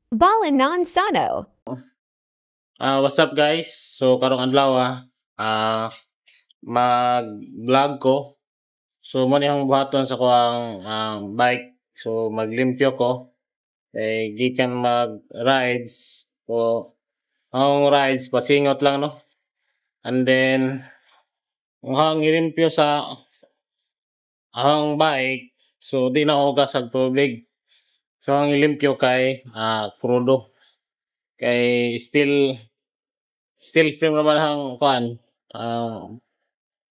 Balanan Sano. What's up guys? So karong adlaw mag-vlog ko. So mo ni ang buhaton sa ko ang bike. So maglimpyo ko gikan mag-rides. So ang rides pasingot lang no. And then ang ilimpyo sa ang bike. So di na ako sa tubig. So ang ilimpyo kay crudo. Kay still frame naman ang kuan.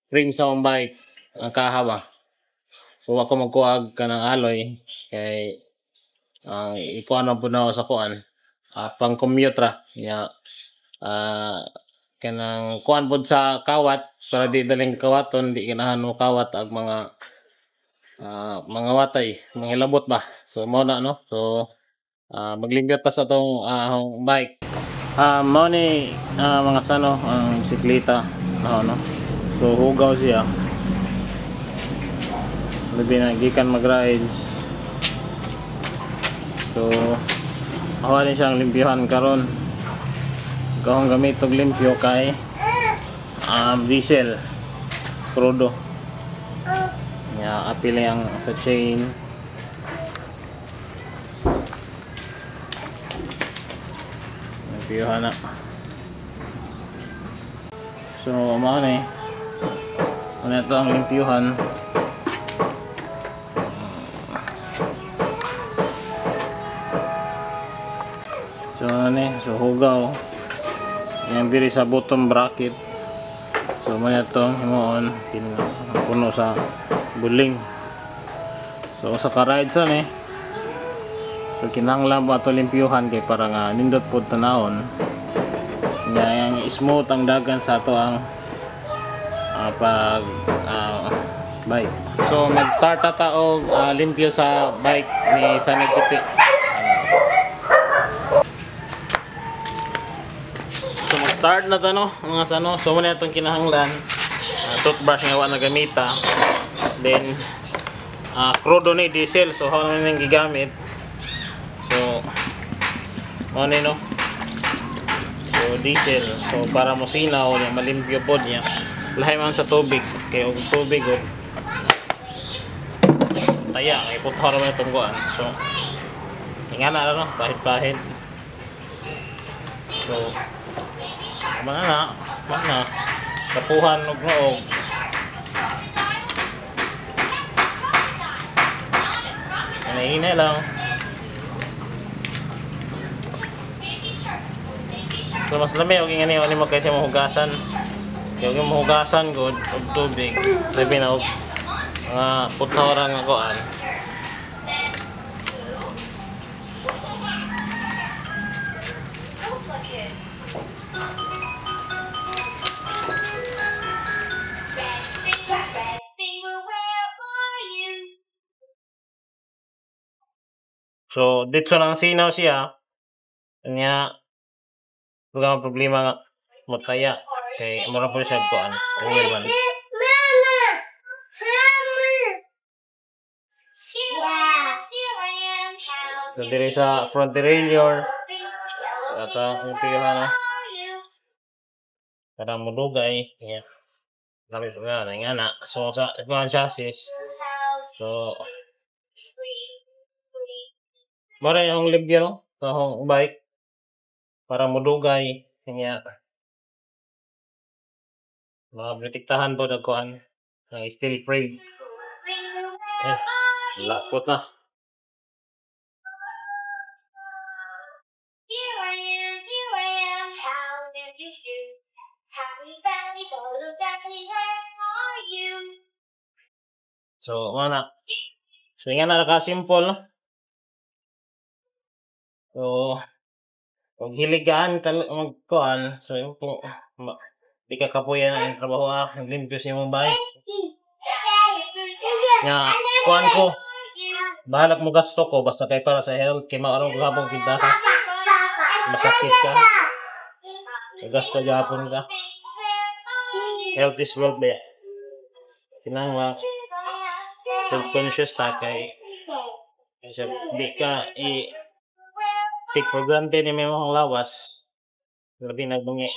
Frame sa akong bike ang kaha ba. So ako magkuag ka ng alloy kay ikuan man pud na ako sa kuan pang commute ra ya kanang kuan pud sa kawat para di daling kawaton di ganahan mo kawat ang mga watay mga labot ba. So mo na no. So magligyot ta sa tong bike. Mao ni mga sano ang bisikleta no. So hugaw siya. Labi na gikan mag-rides. So ako din siyang limpyohan karon. Kahong gamit og limpyo kay diesel crudo. Ya apil yang sa chain. Limpyohan na. So mao ni. Ano ito ang limpyohan. So so hugaw yang diri sa bottom bracket. So mo itong himuon puno sa buling. So sa ka-ride sa ni. So kinahanglan ba ito limpyuhan kay para nga nindot pod tanawon. Nga yang smooth ang dagan sa ato ang pag bike. So mag-start ata og limpyo sa bike ni Sana GP. Start na to no, mga sano. So muna itong kinahanglan toothbrush nga wala nagamita. Then crudo ni diesel. So how naman yung gigamit. So ano no. So diesel. So para mo sinaw yung malimpyo pod niya. Lahi man sa tubig. Kaya og tubig taya kay puthar man itong kuan. So ingana no, pahit-pahit. So mana tapuhan og noog hina lang. So mas lami og ingani ani mo kaysa mahugasan kay og mahugasan gud og tubig labi na og puthawran nga kuan. So dito lang sinaw siya kanya wala problema nga motaya kay mura po siya kuan oil man. So diri sa front derailleur ata kung piha na para mudugay kanya dami pa nga na. So sa mga chassis so mara yung libya no kahong bike para mudugay kanya maprotektahan po nagkuhan ng steel frame. Lapot na. So mana so nga na naka-simple no. So pag hiligaan magkuhan so yung po di ka kapuyan ang trabaho naglimpyo sa imong bike nga kuhan ko bahalak mo gasto ko basta kay para sa health kay maarong gabong kita ka masakit ka so gasto gapon ka. Health is wealth ba kinang self-conscious ta kay di ka take for granted ni may mga lawas. Labi nagbungi.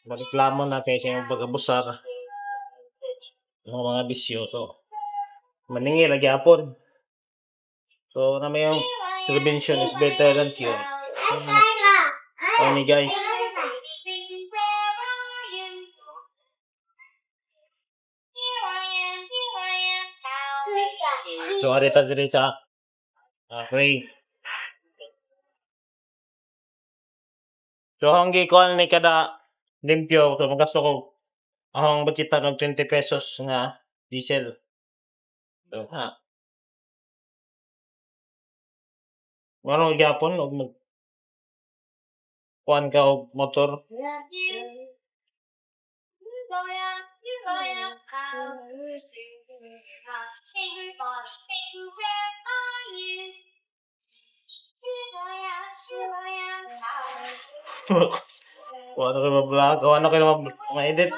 Reklamo na kaysa yung pag-abusar. Yung mga bisyo. So, maningi lagi hapon. So, na may yung prevention is better than cure. Only guys. So, arita diri sa pray. So, ang gikuan ni kada limpyo. So, magasto ko ang budgetan ng 20 pesos nga diesel. So, ha. Ano gyapon og mag kuan ka og motor. Kung ano kayo mag-vlog, kung ano kayo mag-edit.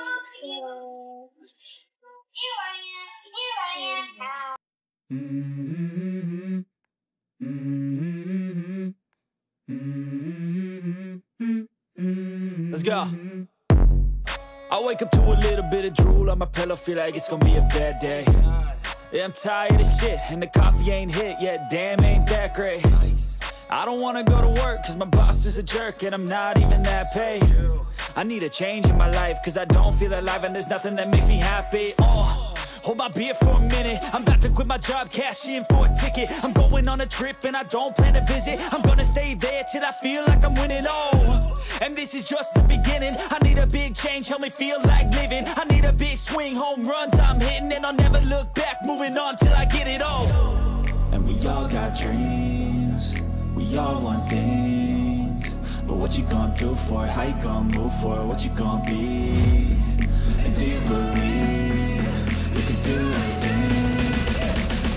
Let's go. I wake up to a little bit of drool on my pillow, feel like it's gonna be a bad day. Yeah, I'm tired of shit, and the coffee ain't hit yet, damn, ain't that great. I don't wanna go to work, cause my boss is a jerk, and I'm not even that paid. I need a change in my life, cause I don't feel alive, and there's nothing that makes me happy. Hold my beer for a minute, I'm about to quit my job, cash in for a ticket. I'm going on a trip and I don't plan to visit. I'm gonna stay there till I feel like I'm winning, and this is just the beginning. I need a big change, help me feel like living. I need a big swing, home runs I'm hitting, and I'll never look back, moving on till I get it all. And we all got dreams, we all want things, but what you gonna do for it? How you gonna move for it? What you gonna be? And do you believe you can do anything?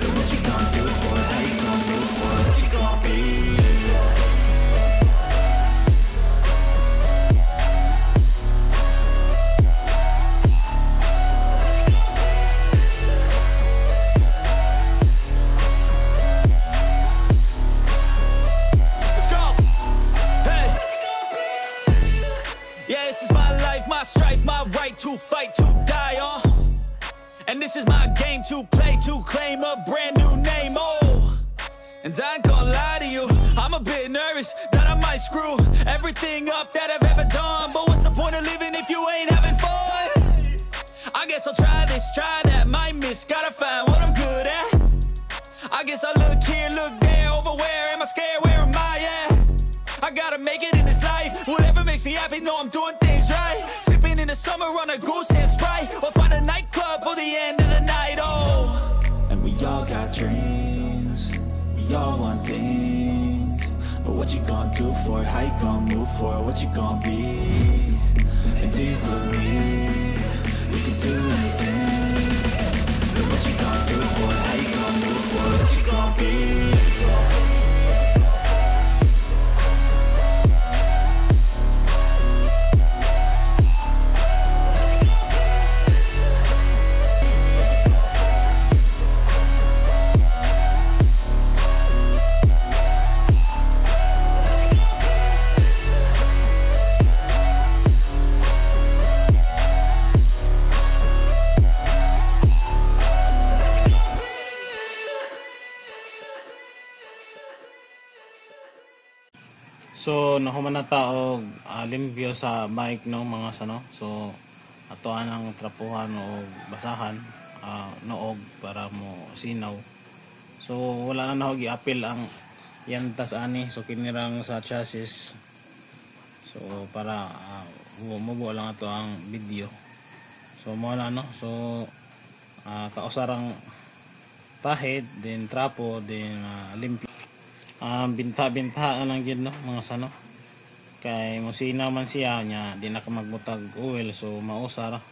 But what you gonna do for it? How you gonna move for it? What you gonna be? Let's go! Hey! Yeah, this is my life, my strife, my right to fight, to die on. And this is my game to play, to claim a brand new name, And I ain't gonna lie to you, I'm a bit nervous that I might screw everything up that I've ever done. But what's the point of living if you ain't having fun? I guess I'll try this, try that, might miss, gotta find what I'm good at. I guess I look here, look there, over where am I scared, where am I at? I gotta make it in this life, whatever makes me happy, know I'm doing things right. Sipping in the summer on a goose and Sprite, or find a nightclub for the end of the night, And we all got dreams, we all want things, but what you gonna do for it? How you gonna move for it? What you gonna be? And do you believe you can do anything? But what you gonna do for it? How you gonna move for it? What you gonna be? So, nahuman na taog limpyo sa bike no mga sano. So, atoan ang trapuhan o basahan noog para mo sinaw. So, wala na naog i-apil ang yantas ani. So, kinirang sa chassis. So, para mubo lang ato ang video. So, mo na no. So, kausarang pahid, din trapo, din limpyo. Binta-binta lang yun no mga sano kay musina man siya nya di na ka magbutag oil so mausar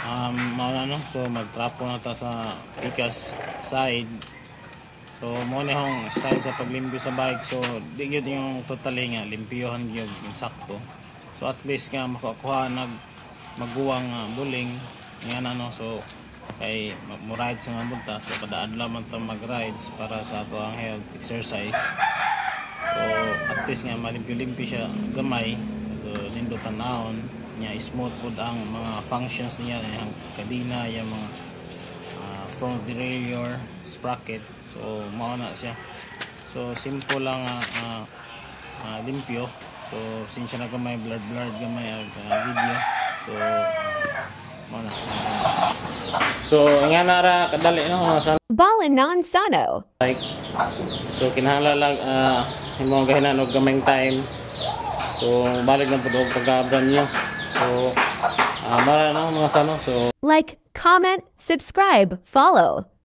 no so magtrapo na ta sa pikas side so mo ni hong style sa paglimpyo sa bike so di gyud yung totally nga limpyohan gyud yung sakto so at least nga makakuha maguwang buling nga no so kay mo-rides nga bunta so kada adlaw man ta mag-rides para sa ato ang health exercise So at least nga malimpyo-limpyo siya gamay. So nindot tanawon niya, smooth pod ang mga functions niya, yung kadina, yung mga front derailleur, sprocket. So mao na siya. So simple lang limpyo. So since siya na gamay, blurred gamay ang video. So mao na. So nga nara kadali no sa Balanon Sano. like. So kinahanglan lang imong gahinan og gamayng time. So balik na pud og pag-abran niyo. So mara na mga sano. So Like, comment, subscribe, follow.